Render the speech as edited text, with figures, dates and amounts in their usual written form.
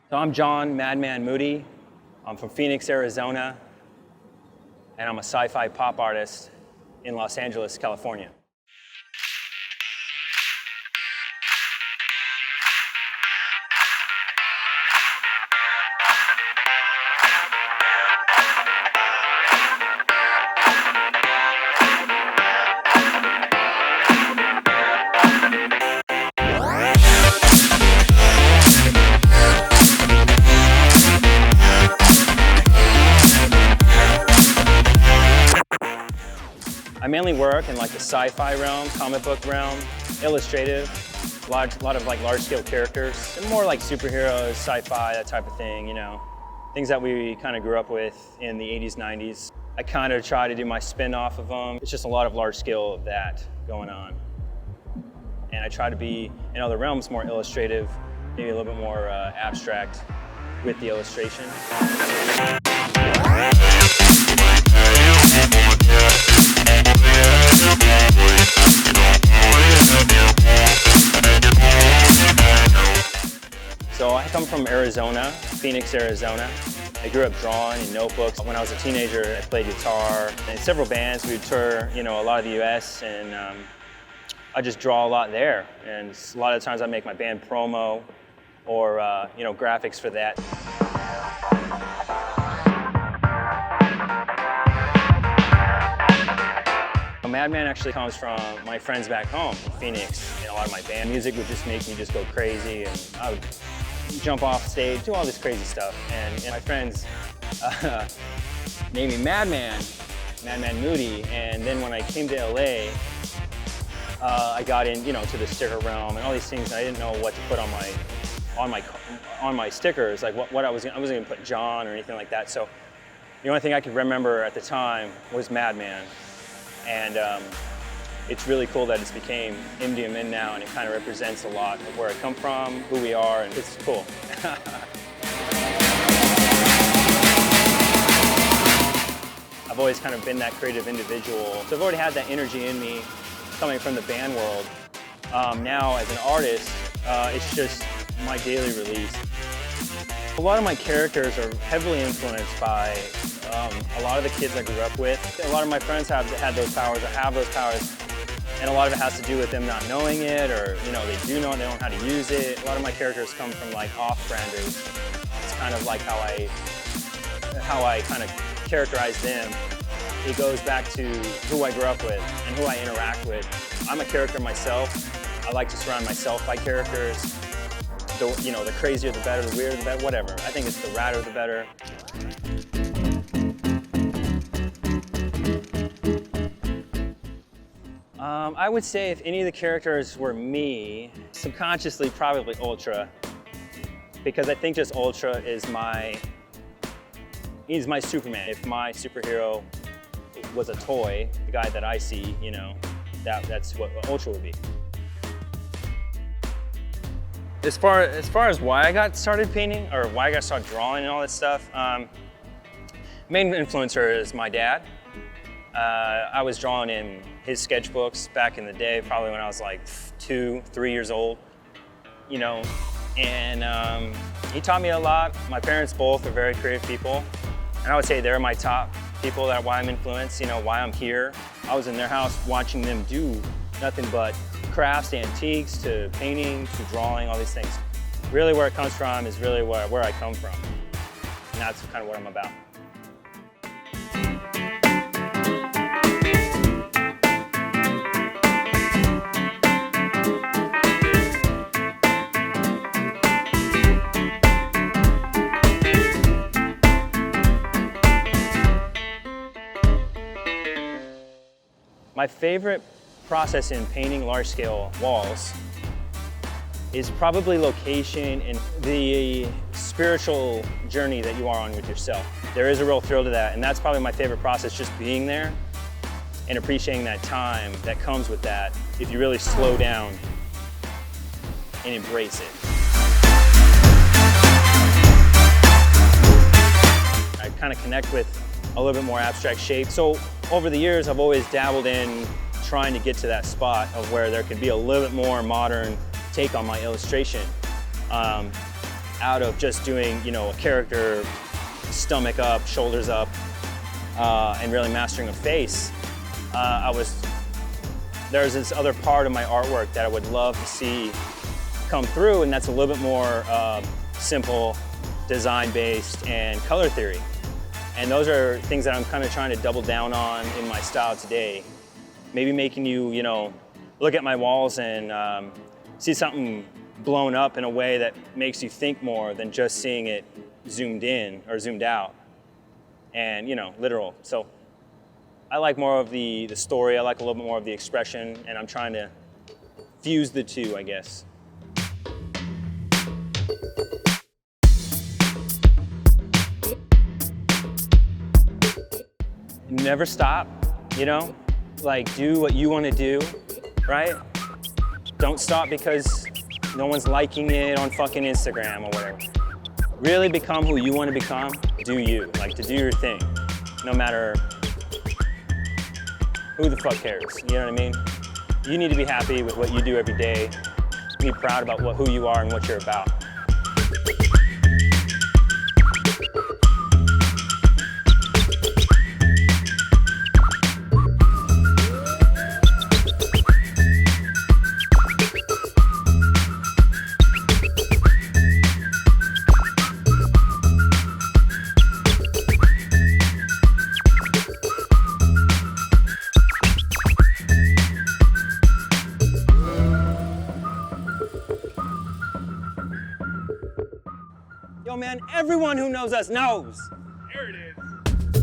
So I'm John Madman Moody. I'm from Phoenix, Arizona, and I'm a sci-fi pop artist in Los Angeles, California. I mainly work in like the sci-fi realm, comic book realm, illustrative, a lot of like large-scale characters, and more like superheroes, sci-fi, that type of thing, you know, things that we kind of grew up with in the 80s, 90s. I kind of try to do my spin off of them. It's just a lot of large-scale of that going on. And I try to be, in other realms, more illustrative, maybe a little bit more abstract with the illustration. So I come from Arizona, Phoenix, Arizona. I grew up drawing in notebooks. When I was a teenager, I played guitar. In several bands, we would tour, you know, a lot of the US, and I just draw a lot there. And a lot of times I make my band promo or, you know, graphics for that. Madman actually comes from my friends back home in Phoenix, and a lot of my band music would just make me just go crazy, and I would jump off stage, do all this crazy stuff. And my friends named me Madman Moody, and then when I came to LA, I got in, you know, to the sticker realm and all these things. I didn't know what to put on my stickers, like what I wasn't gonna put John or anything like that. So the only thing I could remember at the time was Madman. And it's really cool that it's became MDMN now, and it kind of represents a lot of where I come from, who we are, and it's cool. I've always kind of been that creative individual. So I've already had that energy in me coming from the band world. Now as an artist, it's just my daily release. A lot of my characters are heavily influenced by a lot of the kids I grew up with. A lot of my friends have had those powers or have those powers, and a lot of it has to do with them not knowing it, or, you know, they do know it, they don't know how to use it. A lot of my characters come from like off-branders. It's kind of like how I kind of characterize them. It goes back to who I grew up with and who I interact with. I'm a character myself. I like to surround myself by characters. You know, the crazier the better, the weirder the better, whatever. I think it's the radder the better. I would say if any of the characters were me, subconsciously probably Ultra, because I think just Ultra is he's my Superman. If my superhero was a toy, the guy that I see, you know, that's what Ultra would be. As far as why I got started painting, or why I got started drawing and all that stuff, main influencer is my dad. I was drawing in his sketchbooks back in the day, probably when I was like 2, 3 years old, you know, and he taught me a lot. My parents both are very creative people, and I would say they're my top people, that why I'm influenced, you know, why I'm here. I was in their house watching them do nothing but crafts, antiques, to painting, to drawing, all these things. Really where it comes from is really where I come from, and that's kind of what I'm about. My favorite process in painting large-scale walls is probably location and the spiritual journey that you are on with yourself. There is a real thrill to that, and that's probably my favorite process, just being there and appreciating that time that comes with that if you really slow down and embrace it. I kind of connect with a little bit more abstract shape. So over the years, I've always dabbled in trying to get to that spot of where there could be a little bit more modern take on my illustration. out of just doing, you know, a character, stomach up, shoulders up, and really mastering a face. There's this other part of my artwork that I would love to see come through, and that's a little bit more simple, design-based, and color theory. And those are things that I'm kind of trying to double down on in my style today. Maybe making you, you know, look at my walls and see something blown up in a way that makes you think more than just seeing it zoomed in or zoomed out and, you know, literal. So I like more of the story. I like a little bit more of the expression, and I'm trying to fuse the two, I guess. Never stop, you know? Like, do what you want to do, right? Don't stop because no one's liking it on fucking Instagram or whatever. Really become who you want to become. Do you, like, to do your thing, no matter who the fuck cares, you know what I mean? You need to be happy with what you do every day. Be proud about who you are and what you're about. Yo, man, everyone who knows us knows. There it is.